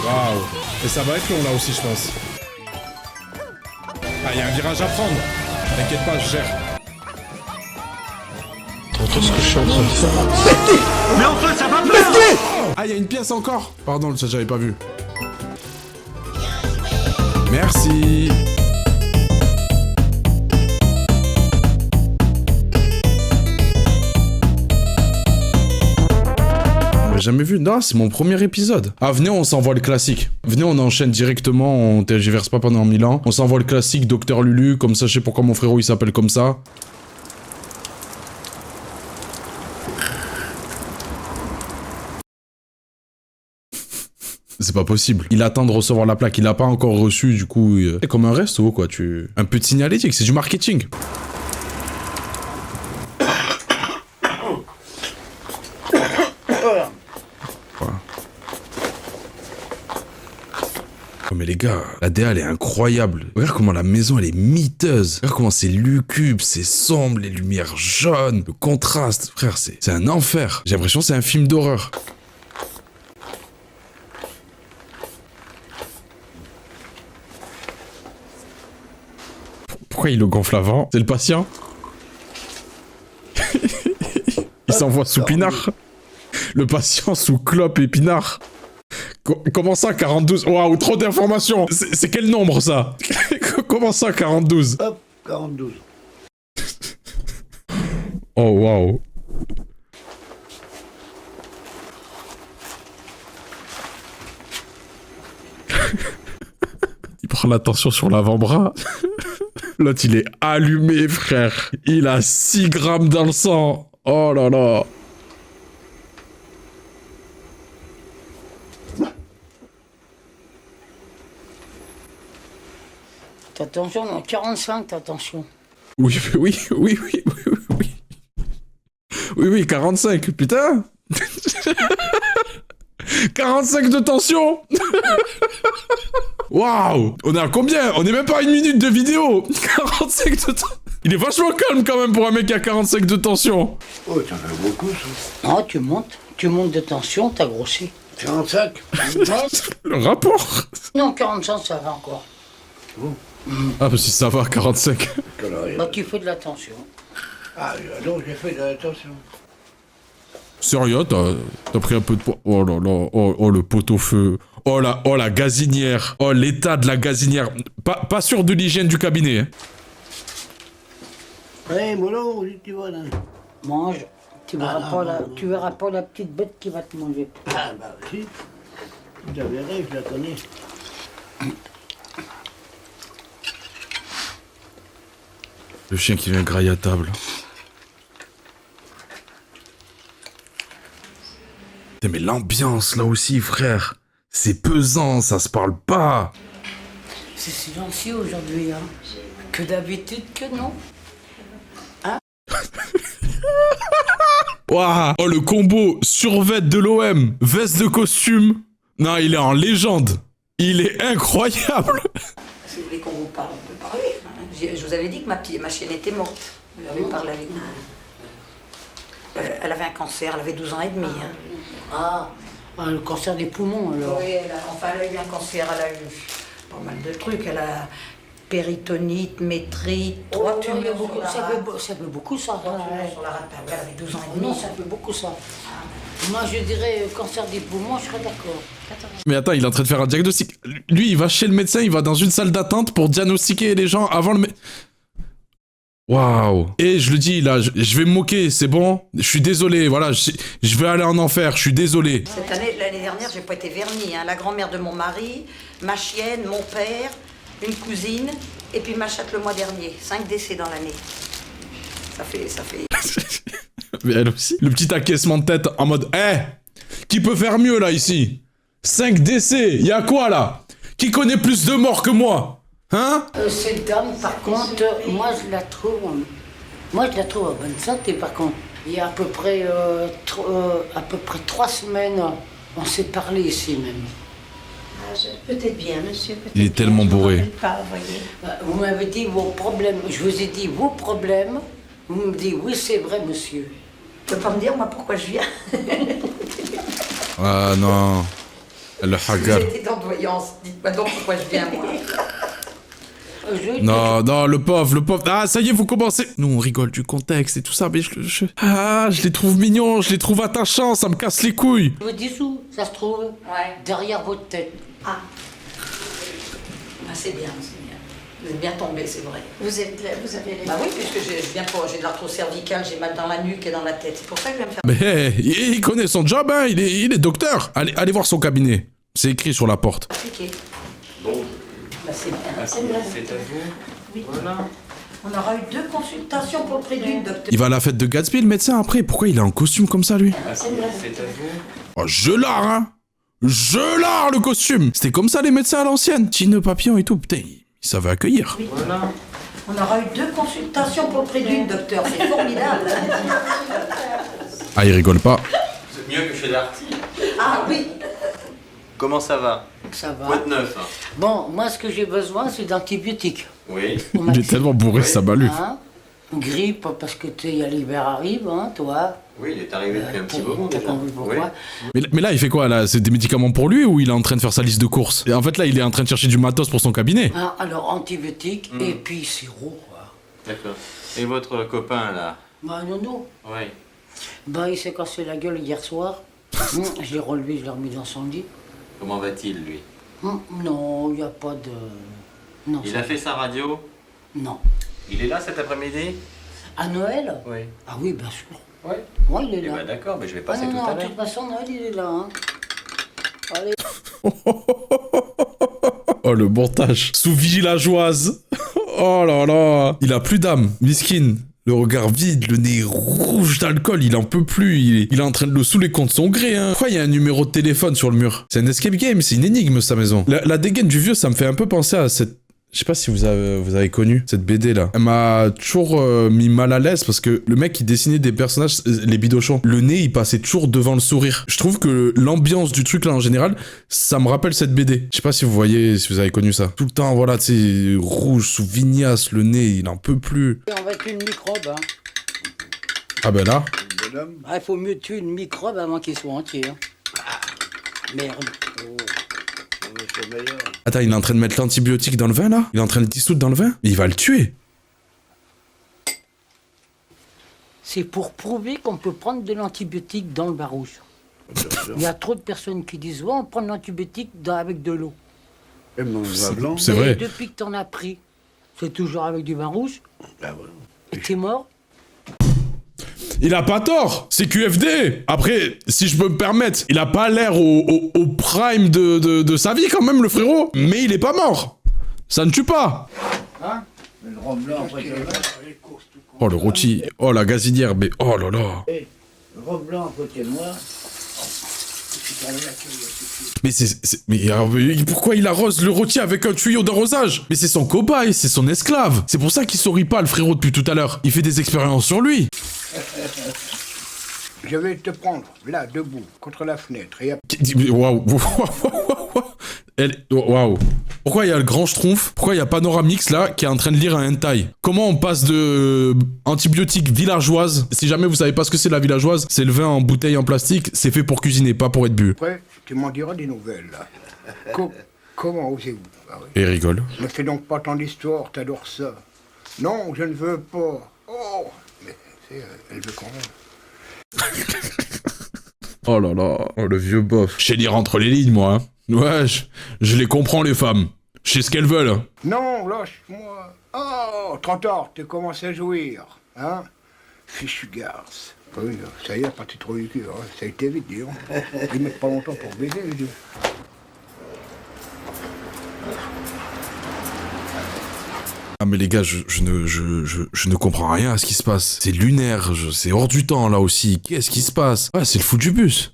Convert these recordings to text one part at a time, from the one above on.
Waouh. Et ça va être long là aussi, je pense. Ah, il y a un virage à prendre. T'inquiète pas, je gère. Qu'est-ce que je suis en train de faire? Mais enfin, ça va plus! Ah, il y a une pièce encore. Pardon, ça j'avais pas vu. Merci. Jamais vu. Non, c'est mon premier épisode. Ah, venez, on s'envoie le classique. Venez, on enchaîne directement, on tergiverse pas pendant 1000 ans. On s'envoie le classique Docteur Lulu, comme ça je sais pourquoi mon frérot il s'appelle comme ça. C'est pas possible. Il attend de recevoir la plaque, il l'a pas encore reçu, du coup... C'est comme un resto, quoi, Un peu de signalétique, c'est du marketing. Oh mais les gars, la DA elle est incroyable. Regarde comment la maison elle est miteuse. Regarde comment c'est lugubre, c'est sombre, les lumières jaunes, le contraste. Frère, c'est un enfer. J'ai l'impression que c'est un film d'horreur. Pourquoi il le gonfle avant? C'est le patient? Il s'envoie sous pinard. Le patient sous clope et pinard. Comment ça, 42? Waouh, trop d'informations. C'est quel nombre, ça? Comment ça, 42? Hop, 42. Oh, waouh. Il prend l'attention sur l'avant-bras. L'autre, il est allumé, frère. Il a 6 grammes dans le sang. Oh là là. Attention, non, 45, attention. Oui, oui, oui, oui, oui, oui. Oui, oui, 45, putain. 45 de tension. Waouh. On est à combien? On est même pas à 1 minute de vidéo. 45 de tension. Il est vachement calme quand même pour un mec qui a 45 de tension. Oh, ça fait beaucoup, ça. Non, tu montes de tension, t'as grossi. 45. Le rapport. Non, 45, ça va encore. Bon. Ah, bah si ça va, 45. Bah, tu fais de la tension. Ah, donc j'ai fait de l'attention. Sérieux, t'as pris un peu de poids. Oh là là, oh le pot-au-feu. Oh la gazinière. Oh l'état de la gazinière. Pas sûr de l'hygiène du cabinet. Hein. Allez, mollo, tu vas là. Mange. Tu verras pas la petite bête qui va te manger. Ah, bah si. Je la verrai, je la connais. Le chien qui vient grailler à table. Mais l'ambiance là aussi, frère. C'est pesant, ça se parle pas. C'est silencieux aujourd'hui, hein. Que d'habitude que non. Waouh. Oh le combo survêt de l'OM, veste de costume. Non, il est en légende. Il est incroyable. Si vous voulez qu'on vous parle, on peut parler. Je vous avais dit que ma chienne était morte. Vous avez parlé avec nous. Elle avait un cancer, elle avait 12 ans et demi. Hein. Le cancer des poumons, alors. Oui, elle a eu un cancer, elle a eu pas mal de trucs. Elle a péritonite, métrite, 3 tumeurs sur la rate. Ça fait beaucoup, ça. 3 tumeurs sur la rate. Elle avait 12 ans et demi. Non, ça fait beaucoup, ça. Moi, je dirais cancer des poumons, je serais d'accord. Mais attends, il est en train de faire un diagnostic. Lui, il va chez le médecin, il va dans une salle d'attente pour diagnostiquer les gens avant le Waouh. Et je le dis, là, je vais me moquer, c'est bon. Je suis désolé, voilà, je vais aller en enfer, je suis désolé. L'année dernière, j'ai pas été vernie. Hein. La grand-mère de mon mari, ma chienne, mon père, une cousine, et puis ma chatte le mois dernier. 5 décès dans l'année. Ça fait... Mais elle aussi. Le petit acquiescement de tête en mode, qui peut faire mieux, là, ici? 5 décès, y a quoi, là? Qui connaît plus de morts que moi? Hein? Cette dame, par contre, moi je la trouve en bonne santé, par contre. Il y a à peu près 3 semaines, on s'est parlé ici même. Peut-être bien, monsieur. Il est tellement bourré. Vous m'avez dit vos problèmes, je vous ai dit vos problèmes, vous me dites oui c'est vrai monsieur. Tu peux pas me dire, moi, pourquoi je viens? Ah non. Le hagar. J'étais dans voyance. Dites-moi donc pourquoi je viens, moi. Non, non, le pauvre. Ah, ça y est, vous commencez. Nous, on rigole du contexte et tout ça, mais Ah, je les trouve mignons, je les trouve attachants, ça me casse les couilles. Je vous dis où ça se trouve? Ouais. Derrière votre tête. Ah. Ah, c'est bien, c'est bien. Vous êtes bien tombé, c'est vrai. Vous êtes là, vous avez les... Bah oui, puisque je viens pas, j'ai de l'arthrose cervicale, j'ai mal dans la nuque et dans la tête. C'est pour ça que je viens me faire... Mais il connaît son job, hein, il est docteur. Allez voir son cabinet. C'est écrit sur la porte. appliquer. Bon, Bah c'est bien. c'est à vous. Oui. Voilà. On aura eu 2 consultations pour le prix d'une, docteur. Il va à la fête de Gatsby, le médecin, après. Pourquoi il est en costume comme ça, lui? C'est à vous. Oh, je l'art, hein. Je l'art, le costume. C'était comme ça, les médecins à l'ancienne. Petit nœud papillon et tout. Putain, ils savaient accueillir. Voilà. On aura eu 2 consultations pour le prix d'une, docteur. C'est formidable. Ah, il rigole pas. Vous êtes mieux que chez Darty. Ah oui. Comment ça va? Ça va. Quoi de neuf, hein? Bon, moi, ce que j'ai besoin, c'est d'antibiotiques. Oui. Il est tellement bourré, ça m'a lu. Hein? Grippe, parce que tu sais, l'hiver arrive, hein, toi. Oui, il est arrivé depuis un petit moment T'as déjà. compris pourquoi? Mais là, il fait quoi, là? C'est des médicaments pour lui ou il est en train de faire sa liste de courses? Et en fait, là, il est en train de chercher du matos pour son cabinet. Hein, alors, antibiotiques et puis sirop, quoi. D'accord. Et votre copain, là? Bah, non. Oui. Bah, il s'est cassé la gueule hier soir. Je l'ai relevé, je l'ai remis dans son lit. Comment va-t-il, lui? Non, il n'y a pas de... Non, Il ça- a fait sa radio? Non. Il est là cet après-midi? À Noël? Oui. Ah oui, bien sûr. Oui. Ouais, il est Eh là. ben d'accord, mais je vais Ah passer non, tout non, à de l'heure. toute façon, Noël, il est là. Hein. Allez. Oh, le montage. Sous villageoise. Oh là là. Il a plus d'âme. Miskin. Le regard vide, le nez rouge d'alcool, il en peut plus. Il est en train de le saouler contre son gré, hein. Pourquoi il y a un numéro de téléphone sur le mur? C'est un escape game, c'est une énigme, sa maison. La dégaine du vieux, ça me fait un peu penser à cette... Je sais pas si vous avez connu cette BD là. Elle m'a toujours mis mal à l'aise parce que le mec qui dessinait des personnages, les bidochons, le nez il passait toujours devant le sourire. Je trouve que l'ambiance du truc là en général, ça me rappelle cette BD. Je sais pas si vous voyez, si vous avez connu ça. Tout le temps, voilà, tu sais, rouge, sous vignasse, le nez, il en peut plus. On va tuer une microbe. Hein. Ah ben là. Ah, il faut mieux tuer une microbe avant qu'il soit entier. Hein. Merde. Oh. Attends, il est en train de mettre l'antibiotique dans le vin là? Il est en train de le dissoudre dans le vin? Mais il va le tuer. C'est pour prouver qu'on peut prendre de l'antibiotique dans le vin rouge. Il y a trop de personnes qui disent ouais, on prend de l'antibiotique avec de l'eau. C'est vrai. Et depuis que t'en as pris, c'est toujours avec du vin rouge. Et t'es mort. Il a pas tort, c'est QFD. Après, si je peux me permettre, il a pas l'air au prime de sa vie quand même, le frérot. Mais il est pas mort. Ça ne tue pas. Hein? Le rhum blanc, après, Oh le rôti, oh la gazinière, mais oh là là. le rhum blanc à côté de moi. Mais pourquoi il arrose le rôti avec un tuyau d'arrosage? Mais c'est son cobaye, c'est son esclave. C'est pour ça qu'il sourit pas, le frérot, depuis tout à l'heure. Il fait des expériences sur lui. Je vais te prendre, là, debout, contre la fenêtre. Et Waouh. Waouh. Pourquoi il y a le grand schtroumpf? Pourquoi il y a Panoramix là qui est en train de lire un hentai? Comment on passe de antibiotique villageoise? Si jamais vous savez pas ce que c'est la villageoise, c'est le vin en bouteille en plastique, c'est fait pour cuisiner, pas pour être bu. après, tu m'en diras des nouvelles, là. Comment osez-vous? Ah oui. Et il rigole. Ne fais donc pas tant d'histoires, t'adores ça. Non, je ne veux pas. Oh, mais elle veut quand même. Oh là là, oh le vieux bof. Je sais lire entre les lignes, moi. Hein. Ouais, je les comprends, les femmes. Je sais ce qu'elles veulent. Hein. Non, lâche-moi. Oh, trop tard, tu commences à jouir. Hein? Fichu garce. Oui, ça y est, parti trop du cul. Hein. Ça a été vite, dis donc. Ils mettent pas longtemps pour baiser, les deux. Ah mais les gars, je ne comprends rien à ce qui se passe. C'est lunaire, c'est hors du temps là aussi. Qu'est-ce qui se passe? Ouais, c'est le fou du bus.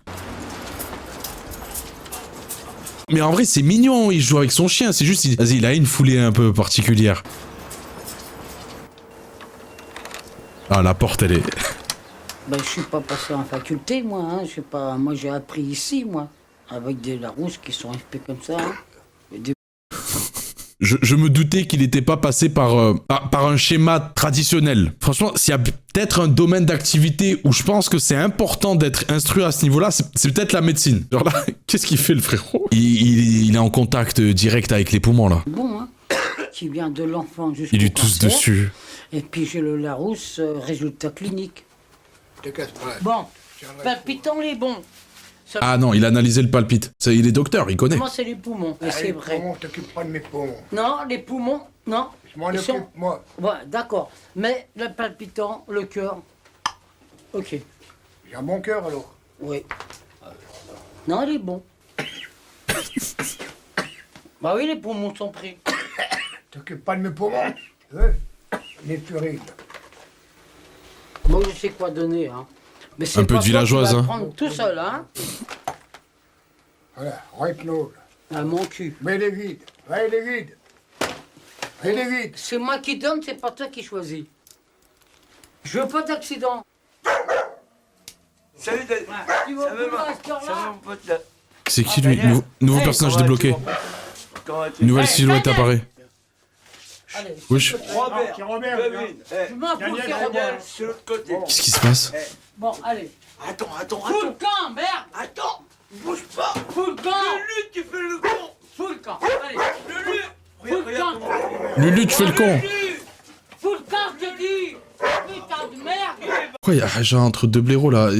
Mais en vrai, c'est mignon, il joue avec son chien, c'est juste... Vas-y, il a une foulée un peu particulière. Ah, la porte, elle est... Ben, je suis pas passé en faculté, moi. Hein. Je sais pas. Moi, j'ai appris ici, moi. Avec des Larousse qui sont faits comme ça. Hein. Et des... Je me doutais qu'il n'était pas passé par un schéma traditionnel. Franchement, s'il y a peut-être un domaine d'activité où je pense que c'est important d'être instruit à ce niveau-là, c'est peut-être la médecine. Genre là, qu'est-ce qu'il fait le frérot? Il est en contact direct avec les poumons là. Bon, hein, qui vient de l'enfant jusqu'au Il lui tousse cancer. dessus. Et puis j'ai le Larousse, résultat clinique. Te casse pas. Bon, palpitant les bons. Ça- Ah non, il a analysé le palpite. Ça, il est docteur, il connaît. Moi, c'est les poumons. Et c'est Les vrai. poumons, t'occupes pas de mes poumons. Non, les poumons, non. Je m'en Ils occupe, sont- moi. Ouais, d'accord. Mais le palpitant, le cœur. Ok. J'ai un bon cœur, alors. Oui. Non, il est bon. Bah oui, les poumons sont pris. T'occupes pas de mes poumons. Ouais. Les purines. Moi, je sais quoi donner, hein. Mais c'est Un peu pas de toi qui villageoise, vas hein. prendre tout seul, hein. Voilà, Rohypnol. À mon cul. Mais il est vide. Ouais, il est vide. Il est vide. C'est moi qui donne, c'est pas toi qui choisis. Je veux pas d'accident. Salut Dad. Tu vas Ça va, plus ma- à cette heure-là. ça va, mon pote là. C'est qui lui? Nouveau personnage Comment débloqué. vas-tu, mon pote? Comment vas-tu? Nouvelle Eh, silhouette Daniel. apparaît. Allez. Wesh. Robert, c'est Robert, Kevin, Je m'en fous, c'est Daniel, Robert. sur l'autre côté. Qu'est-ce qui se passe? Bon, allez. Attends, Fous le camp, merde. attends, bouge pas. Fous le camp. Lulu, tu fais le con. Fous le camp. Allez. Lulu, Fous le camp. Lulu, tu fais le con. Fous le camp, je te dis. Putain de merde. Pourquoi il y a genre entre deux blaireaux là?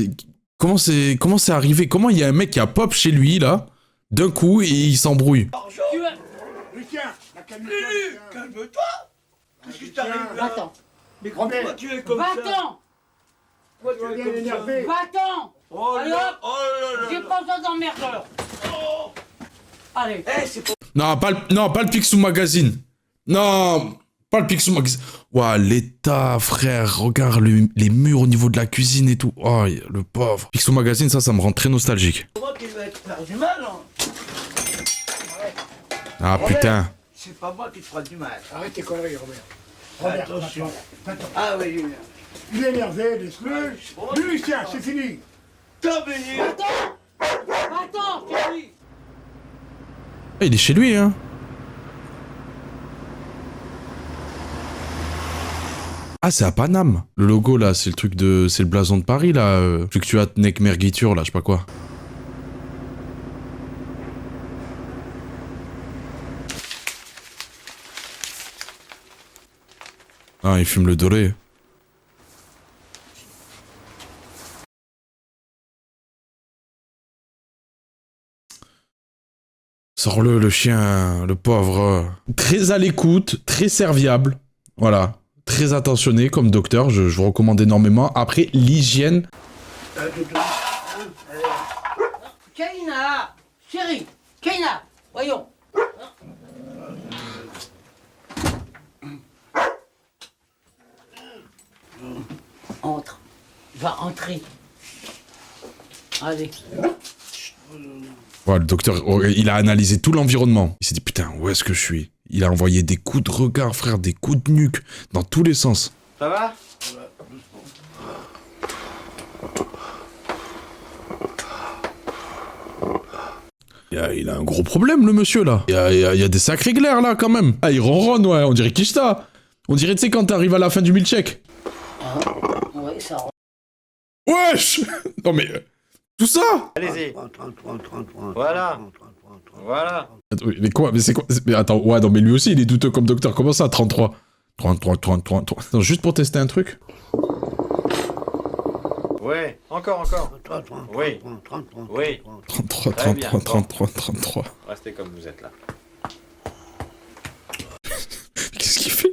Comment c'est arrivé? Comment il y a un mec qui a pop chez lui là, d'un coup, et il s'embrouille? Tu veux... Lucien, la calme-toi, Lulu, Lucien. calme-toi. Qu'est-ce qui t'arrive là? Va-t'en. Mais pourquoi Robert. tu es comme ça? Va-t'en. Pourquoi tu Tu vas es bien comme ça? l'énerver. Va-t'en. Oh Allez, là, hop. oh là J'ai là. pas besoin d'emmerdeur. Allez. Eh, c'est pas... Non, pas le Picsou Magazine. Non, pas le Picsou Magazine. Ouah, l'état, frère. Regarde les murs au niveau de la cuisine et tout. Oh, le pauvre. Picsou Magazine, ça me rend très nostalgique. C'est moi qui vais te faire du mal, hein. Ah putain. C'est pas moi qui te fera du mal. Arrête tes conneries, Robert. Robert, Attention. attends. Ah oui, Julien. Il est énervé, laisse-le. Lucien, c'est fini. T'as béni. Va-t'en. Va-t'en, je te dis. Ah, il est chez lui, hein. Ah, c'est à Paname. Le logo, là, c'est le truc de... C'est le blason de Paris, là. Fluctuat Nec Mergitur, là, je sais pas quoi. Ah, il fume le doré. Sors-le, le chien, le pauvre. Très à l'écoute, très serviable. Voilà. Très attentionné comme docteur, je vous recommande énormément. Après, l'hygiène. Kaina. Chérie. Kaina. Voyons. Entre. Va entrer. Allez. Ouais, le docteur, il a analysé tout l'environnement. Il s'est dit, putain, où est-ce que je suis? Il a envoyé des coups de regard, frère, des coups de nuque, dans tous les sens. Ça va? Il a un gros problème, le monsieur, là. Il y a des sacrés glaires, là, quand même. Ah, il ronronne, ouais, on dirait Kishta. On dirait, tu sais, quand t'arrives à la fin du milkshake. Ouais, ça. Wesh. Non, mais... tout ça. Allez-y. Voilà. Voilà. Attends, mais quoi? Mais c'est quoi? Mais attends, ouais, non, mais lui aussi, il est douteux comme docteur. Comment ça, 33? 33. Attends, juste pour tester un truc. Ouais, encore. Oui. Oui. 33, Très bien, 33. Restez comme vous êtes là. Qu'est-ce qu'il fait?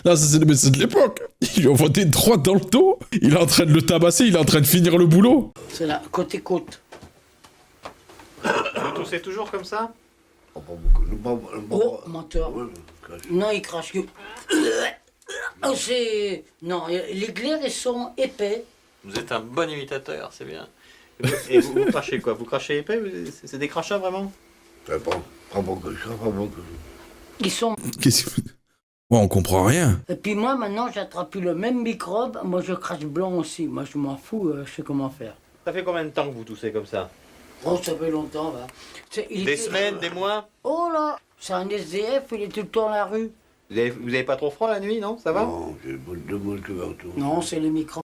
Là, ça, c'est le médecin de l'époque. Il lui envoie des droites dans le dos. Il est en train de le tabasser, il est en train de finir le boulot. C'est là, côte. Vous toussez toujours comme ça? Oh, menteur. Non, il crache. Oh, c'est... Non, les glaires, ils sont épais. Vous êtes un bon imitateur, c'est bien. Et vous crachez quoi? Vous crachez épais? C'est des crachats vraiment? Ils sont... Qu'est-ce que... Ouais, on comprend rien. Et puis moi, maintenant, j'attrape plus le même microbe. Moi, je crache blanc aussi. Moi, je m'en fous, je sais comment faire. Ça fait combien de temps que vous toussez comme ça? Oh, ça fait longtemps, va. Des semaines, des mois? Oh là, c'est un SDF, il est tout le temps à la rue. Vous avez pas trop froid la nuit, non? Ça va? Non, j'ai de bonnes couvertures. Non, c'est les micros.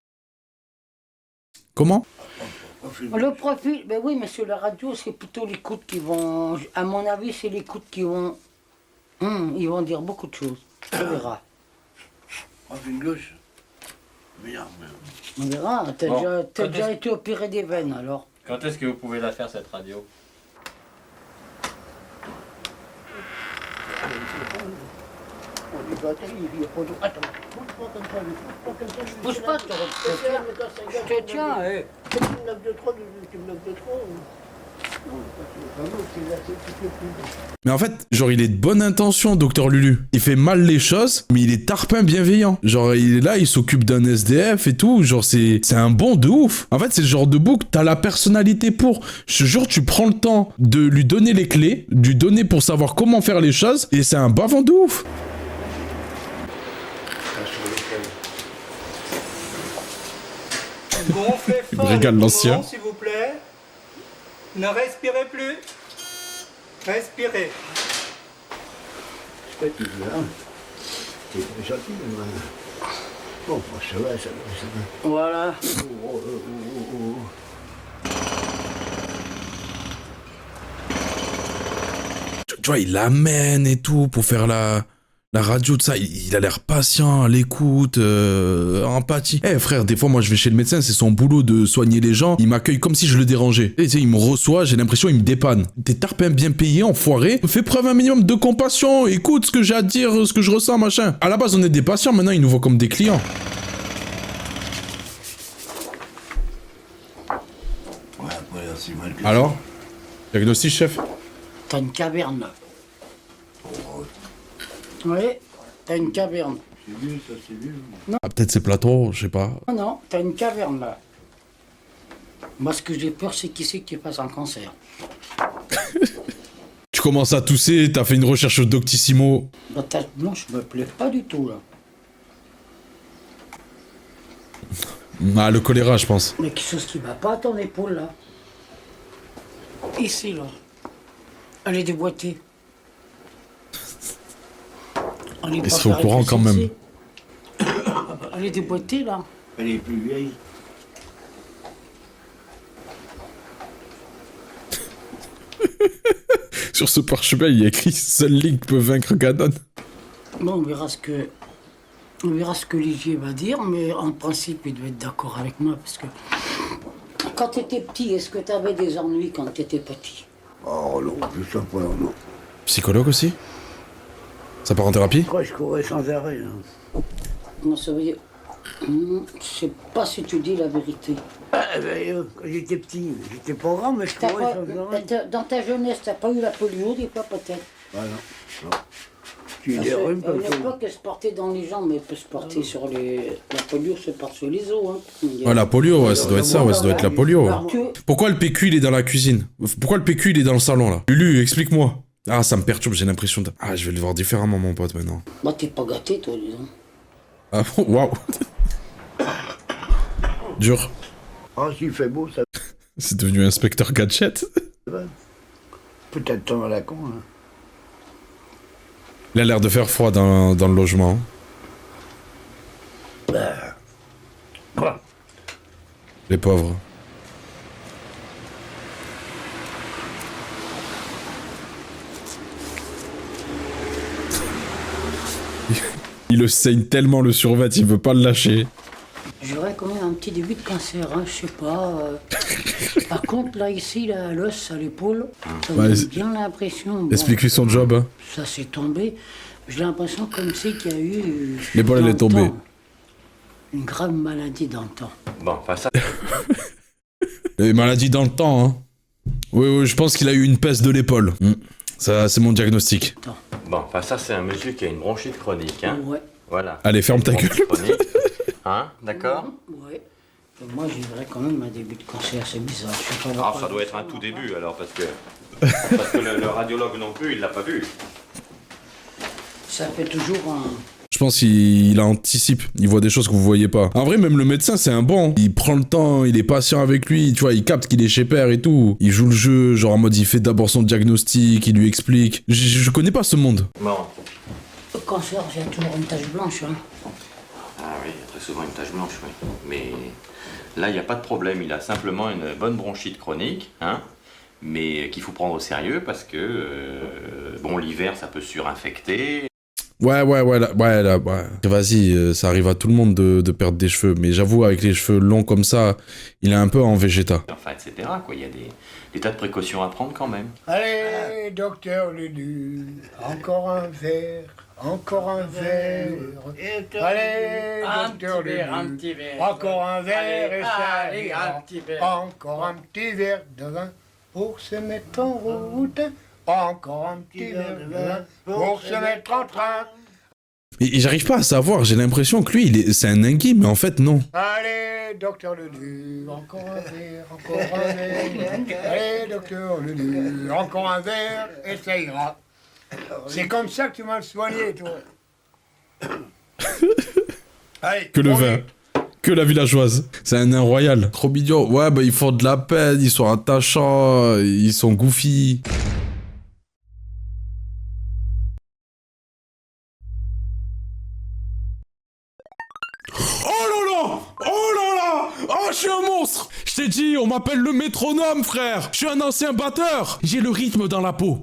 Comment? Le profil, ben oui, mais sur la radio, c'est plutôt les coudes qui vont. À mon avis, c'est les coudes qui vont. Ils vont dire beaucoup de choses. On verra. Profil gauche. Merde, merde. On verra. T'as Bon, déjà été opéré des veines, alors. Quand est-ce que vous pouvez la faire cette radio? Attends, Bouge pas, je te tiens, eh. Tu me bloques de trop, tu me bloques de trop. Mais en fait, genre, il est de bonne intention, docteur Lulu. Il fait mal les choses, mais il est tarpin bienveillant. Genre, il est là, il s'occupe d'un SDF et tout. Genre, c'est un bon de ouf. En fait, c'est le genre de bouc, t'as la personnalité pour. Je te jure, tu prends le temps de lui donner les clés, de lui donner pour savoir comment faire les choses, et c'est un bavant de ouf. Gonflez Il me fort régale, les l'ancien. poumons, s'il vous plaît. Ne respirez plus. Respirez. C'est pas tout ça. T'es gentil, mais... Bon, ça va, ça va. Voilà. Tu vois, il l'amène et tout pour faire la radio, de ça. Il a l'air patient, à l'écoute, empathie. Eh frère, des fois, moi, je vais chez le médecin, c'est son boulot de soigner les gens. Il m'accueille comme si je le dérangeais. Et tu sais, il me reçoit, j'ai l'impression, il me dépanne. T'es tarpin bien payé, enfoiré. Fais preuve un minimum de compassion. Écoute ce que j'ai à dire, ce que je ressens, machin. À la base, on est des patients, maintenant, il nous voit comme des clients. Ouais, après, c'est mal que Alors? Diagnostic, chef? T'as une caverne. Oui, t'as une caverne. C'est vieux, ça, c'est vieux. Ah, peut-être c'est Platon, je sais pas. Non, non, t'as une caverne là. Moi, ce que j'ai peur, c'est qui c'est qui passe un cancer. Tu commences à tousser, t'as fait une recherche au Doctissimo. La tache blanche me plaît pas du tout là. Ah, le choléra, je pense. Mais quelque chose qui va pas à ton épaule là. Ici là. Elle est déboîtée. Elle est Il pas serait au faire courant avec quand le même. CC. Elle est déboîtée là. Elle est plus vieille. Sur ce parchemin, il y a écrit « Seul Link peut vaincre Ganon ». Bon, on verra ce que Ligier va dire, mais en principe, il doit être d'accord avec moi parce que quand t'étais petit, est-ce que t'avais des ennuis quand t'étais petit? Oh non, je sais pas, non. Psychologue aussi? Ça part en thérapie? Après, je courais sans arrêt. Hein. Non, ça veut dire. Je sais pas si tu dis la vérité. Ah, ben, quand j'étais petit, j'étais pas grand, mais je T'as courais pas- sans arrêt. dans ta jeunesse, t'as pas eu la polio des fois peut-être? Ah non, non. Tu Parce des que, rhumes à comme ça. l'époque, elle se portait dans les jambes, mais elle peut se porter sur les. La polio se porte sur les os. Hein. Ouais, la polio, ouais, ça doit être ça, ouais, ça doit être la polio. Ouais. Alors, Pourquoi le PQ, il est dans la cuisine? Pourquoi le PQ, il est dans le salon, là? Lulu, explique-moi. Ah, ça me perturbe, j'ai l'impression de... Ah, je vais le voir différemment, mon pote, maintenant. Bah, t'es pas gâté, toi, disons. Ah bon? Waouh. Dur. Ah, s'il fait beau, ça C'est devenu inspecteur gadget. va. Peut-être temps à la con. Hein. Il a l'air de faire froid dans le logement. Quoi? Les pauvres. Il le saigne tellement le survêt, il veut pas le lâcher. J'aurais quand même un petit début de cancer, hein, je sais pas. Par contre, là, ici, là, à l'os, à l'épaule, ça me Ouais, donne bien l'impression. Bon, Explique-lui son job. Hein. ça s'est tombé. J'ai l'impression comme c'est qu'il y a eu. L'épaule, elle dans est le tombée. temps, une grave maladie dans le temps. Bon, enfin ça... Les maladies dans le temps, hein. Oui, oui, je pense qu'il a eu une peste de l'épaule. Ça, c'est mon diagnostic. Bon, enfin ça c'est un monsieur qui a une bronchite chronique, hein. Ouais. Voilà. Allez, ferme ta gueule. Bronchite chronique. Hein, d'accord? Ouais. Et moi, j'ai vrai quand même un début de cancer, c'est bizarre. Je sais pas Ah, pourquoi. ça doit être un tout début alors, parce que le radiologue non plus, il l'a pas vu. Ça fait toujours un. pense qu'il anticipe. Il voit des choses que vous voyez pas. En vrai, même le médecin, c'est un bon. Il prend le temps, il est patient avec lui. Tu vois, il capte qu'il est chez père et tout. Il joue le jeu, genre en mode il fait d'abord son diagnostic, il lui explique. Je connais pas ce monde. Bon. Le cancer, j'ai toujours une tache blanche. Hein. Ah oui, il y a très souvent une tache blanche, oui. Mais là, il n'y a pas de problème. Il a simplement une bonne bronchite chronique, hein, mais qu'il faut prendre au sérieux parce que, bon, l'hiver, ça peut surinfecter. Ouais. Vas-y, ça arrive à tout le monde de perdre des cheveux. Mais j'avoue, avec les cheveux longs comme ça, il est un peu en végéta. Enfin, etc. quoi. Il y a des tas de précautions à prendre quand même. Allez, docteur Lulu, encore un verre, encore un verre. Allez, docteur Lulu, encore un verre et ça ira. Encore un petit verre de vin pour se mettre en route. Encore un petit verre de vin pour se mettre en train. Et j'arrive pas à savoir, j'ai l'impression que lui, c'est un ningui, mais en fait, non. Allez, docteur Lulu, encore un verre, encore un verre. Allez, docteur Lulu, encore un verre et ça ira. C'est comme ça que tu m'as soigné, toi. Allez, Que le vin. Que la villageoise. C'est un nain royal. Trop mignon. Ouais, bah ils font de la peine, ils sont attachants, ils sont goofy. Oh, je suis un monstre! Je t'ai dit, on m'appelle le métronome, frère! Je suis un ancien batteur! J'ai le rythme dans la peau!